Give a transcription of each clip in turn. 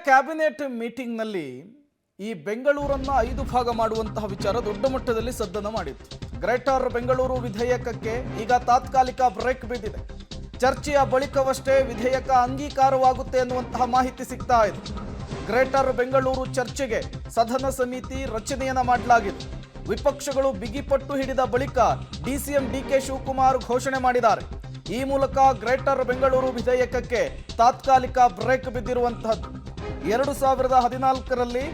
Cabinet ಮೀಟಿಂಗ್ನಲ್ಲಿ ಈ ಬೆಂಗಳೂರನ್ನು 5 ಭಾಗ ಮಾಡುವಂತಹ ವಿಚಾರ ದೊಡ್ಡ ಮಟ್ಟದಲ್ಲಿ ಸದ್ದನ್ನು ಮಾಡಿತ್ತು. ಗ್ರೇಟರ್ ಬೆಂಗಳೂರು ವಿಧೇಯಕಕ್ಕೆ ಈಗ ತಾತ್ಕಾಲಿಕ ಬ್ರೇಕ್ ಬಿದ್ದಿದೆ. ಚರ್ಚೆಯ ಬಳಿಕವಷ್ಟೇ ವಿಧೇಯಕ ಅಂಗೀಕಾರವಾಗುತ್ತೆ ಅನ್ನುವಂತಹ ಮಾಹಿತಿ ಸಿಗ್ತಾ ಇದೆ. ಗ್ರೇಟರ್ ಬೆಂಗಳೂರು ಚರ್ಚೆಗೆ ಸದನ ಸಮಿತಿ ರಚನೆಯನ್ನ ಮಾಡಲಾಗಿದೆ. ವಿಪಕ್ಷಗಳು ಬಿಗಿಪಟ್ಟು ಹಿಡಿದ ಬಳಿಕ ಡಿಸಿಎಂ ಡಿಕೆ ಶಿವಕುಮಾರ್ ಘೋಷಣೆ ಮಾಡಿದ್ದಾರೆ. ಈ ಮೂಲಕ ಗ್ರೇಟರ್ ಬೆಂಗಳೂರು ವಿಧೇಯಕಕ್ಕೆ ತಾತ್ಕಾಲಿಕ ಬ್ರೇಕ್ ಬಿದ್ದಿರುವಂತಹದ್ದು. 2014ರಲ್ಲಿ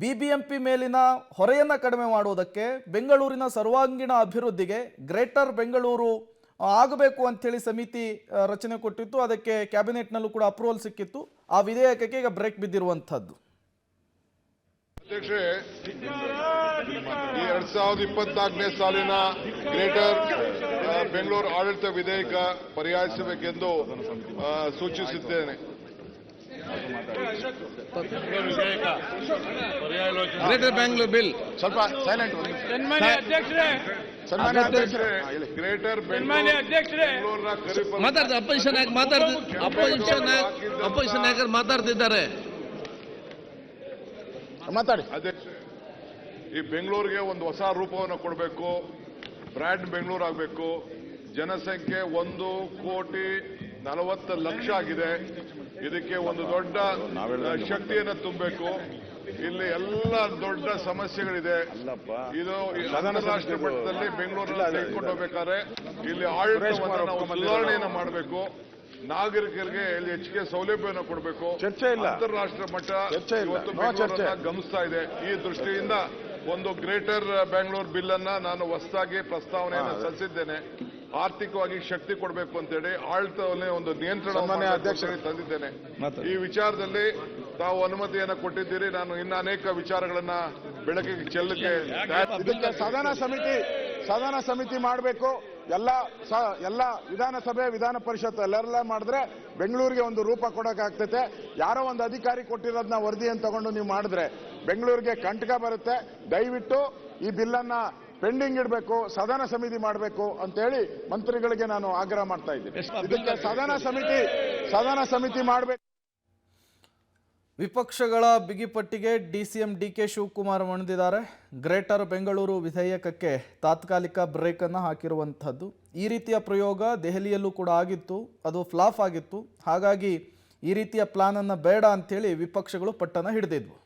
ಬಿಬಿಎಂಪಿ ಮೇಲಿನ ಹೊರೆಯನ್ನು ಕಡಿಮೆ ಮಾಡುವುದಕ್ಕೆ, ಬೆಂಗಳೂರಿನ ಸರ್ವಾಂಗೀಣ ಅಭಿವೃದ್ಧಿಗೆ ಗ್ರೇಟರ್ ಬೆಂಗಳೂರು ಆಗಬೇಕು ಅಂತೇಳಿ ಸಮಿತಿ ರಚನೆ ಕೊಟ್ಟಿತ್ತು. ಅದಕ್ಕೆ ಕ್ಯಾಬಿನೆಟ್ನಲ್ಲೂ ಕೂಡ ಅಪ್ರೂವಲ್ ಸಿಕ್ಕಿತ್ತು. ಆ ವಿಧೇಯಕಕ್ಕೆ ಈಗ ಬ್ರೇಕ್ ಬಿದ್ದಿರುವಂತಹದ್ದು. ಅಧ್ಯಕ್ಷರೇ, ಈ 2024ನೇ ಸಾಲಿನ ಗ್ರೇಟರ್ ಬೆಂಗಳೂರು ಆಡಳಿತ ವಿಧೇಯಕ ಪರ್ಯಾಯಿಸಬೇಕೆಂದು ಸೂಚಿಸುತ್ತೇನೆ. ಗ್ರೇಟರ್ ಬೆಂಗಳೂರು ಬಿಲ್ ಸ್ವಲ್ಪ ಸೈಲೆಂಟ್. ಗ್ರೇಟರ್ ಬೆಂಗಳೂರಿನ ಅಪೋಸಿಷನ್ ನಾಯಕರು ಮಾತಾಡ್ತಿದ್ದಾರೆ. ಮಾತಾಡಿ ಅಧ್ಯಕ್ಷ. ಈ ಬೆಂಗಳೂರಿಗೆ ಒಂದು ಹೊಸ ರೂಪವನ್ನು ಕೊಡಬೇಕು. ಬ್ರ್ಯಾಂಡ್ ಬೆಂಗಳೂರು ಆಗಬೇಕು. ಜನಸಂಖ್ಯೆ 1,40,00,000 ಆಗಿದೆ. ಇದಕ್ಕೆ ಒಂದು ದೊಡ್ಡ ಶಕ್ತಿಯನ್ನು ತುಂಬಬೇಕು. ಇಲ್ಲಿ ಎಲ್ಲ ದೊಡ್ಡ ಸಮಸ್ಯೆಗಳಿದೆ. ಇದು ಅಂತಾರಾಷ್ಟ್ರೀಯ ಮಟ್ಟದಲ್ಲಿ ಬೆಂಗಳೂರಲ್ಲಿ ತೆಗೆದುಕೊಂಡು ಹೋಗ್ಬೇಕಾದ್ರೆ ಇಲ್ಲಿ ಆಡಳಿತವನ್ನು ನಾವು ಸುಧಾರಣೆಯನ್ನು ಮಾಡಬೇಕು. ನಾಗರಿಕರಿಗೆ ಇಲ್ಲಿ ಹೆಚ್ಚಿಗೆ ಸೌಲಭ್ಯವನ್ನು ಕೊಡಬೇಕು. ಚರ್ಚೆ ಇಲ್ಲ. ಅಂತಾರಾಷ್ಟ್ರೀಯ ಮಟ್ಟ ಇವತ್ತು ಬೆಂಗಳೂರನ್ನ ಗಮನಿಸ್ತಾ ಇದೆ. ಈ ದೃಷ್ಟಿಯಿಂದ ಒಂದು ಗ್ರೇಟರ್ ಬೆಂಗಳೂರು ಬಿಲ್ ಅನ್ನ ನಾನು ಹೊಸದಾಗಿ ಪ್ರಸ್ತಾವನೆಯನ್ನು ಸಲ್ಲಿಸಿದ್ದೇನೆ. ಆರ್ಥಿಕವಾಗಿ ಶಕ್ತಿ ಕೊಡಬೇಕು ಅಂತೇಳಿ ಆಡಳಿತವನ್ನೇ ಒಂದು ನಿಯಂತ್ರಣ ತಂದಿದ್ದೇನೆ. ಈ ವಿಚಾರದಲ್ಲಿ ತಾವು ಅನುಮತಿಯನ್ನು ಕೊಟ್ಟಿದ್ದೀರಿ. ನಾನು ಇನ್ನು ಅನೇಕ ವಿಚಾರಗಳನ್ನ ಬೆಳಕಿಗೆ ಚೆಲ್ಲಕ್ಕೆ ಇದಕ್ಕೆ ಸದನ ಸಮಿತಿ ಮಾಡಬೇಕು. ಎಲ್ಲ ವಿಧಾನಸಭೆ ವಿಧಾನ ಪರಿಷತ್ ಎಲ್ಲರೆಲ್ಲ ಮಾಡಿದ್ರೆ ಬೆಂಗಳೂರಿಗೆ ಒಂದು ರೂಪ ಕೊಡೋಕ್ಕಾಗ್ತೈತೆ. ಯಾರೋ ಒಂದು ಅಧಿಕಾರಿ ಕೊಟ್ಟಿರೋದನ್ನ ವರದಿಯನ್ನು ತಗೊಂಡು ನೀವು ಮಾಡಿದ್ರೆ ಬೆಂಗಳೂರಿಗೆ ಕಂಟಕ ಬರುತ್ತೆ. ದಯವಿಟ್ಟು ಈ ಬಿಲ್ಲನ್ನ ಪೆಂಡಿಂಗ್ ಇಡಬೇಕು, ಸದನ ಸಮಿತಿ ಮಾಡಬೇಕು ಅಂತೇಳಿ ಮಂತ್ರಿಗಳಿಗೆ ನಾನು ಆಗ್ರಹ ಮಾಡ್ತಾ ಇದ್ದೀನಿ. ಇದಕ್ಕೆ ಸದನ ಸಮಿತಿ ಮಾಡಬೇಕು. ವಿಪಕ್ಷಗಳ ಬಿಗಿಪಟ್ಟಿಗೆ ಡಿಸಿಎಂ ಡಿಕೆ ಶಿವಕುಮಾರ್ ಮಣಿದಿದ್ದಾರೆ. ಗ್ರೇಟರ್ ಬೆಂಗಳೂರು ವಿಧೇಯಕಕ್ಕೆ ತಾತ್ಕಾಲಿಕ ಬ್ರೇಕ್ ಅನ್ನು ಹಾಕಿರುವಂಥದ್ದು. ಈ ರೀತಿಯ ಪ್ರಯೋಗ ದೆಹಲಿಯಲ್ಲೂ ಕೂಡ ಆಗಿತ್ತು, ಅದು ಫ್ಲಾಪ್ ಆಗಿತ್ತು. ಹಾಗಾಗಿ ಈ ರೀತಿಯ ಪ್ಲಾನ್ ಅನ್ನು ಬೇಡ ಅಂತೇಳಿ ವಿಪಕ್ಷಗಳು ಪಟ್ಟನ್ನು ಹಿಡಿದಿದ್ವು.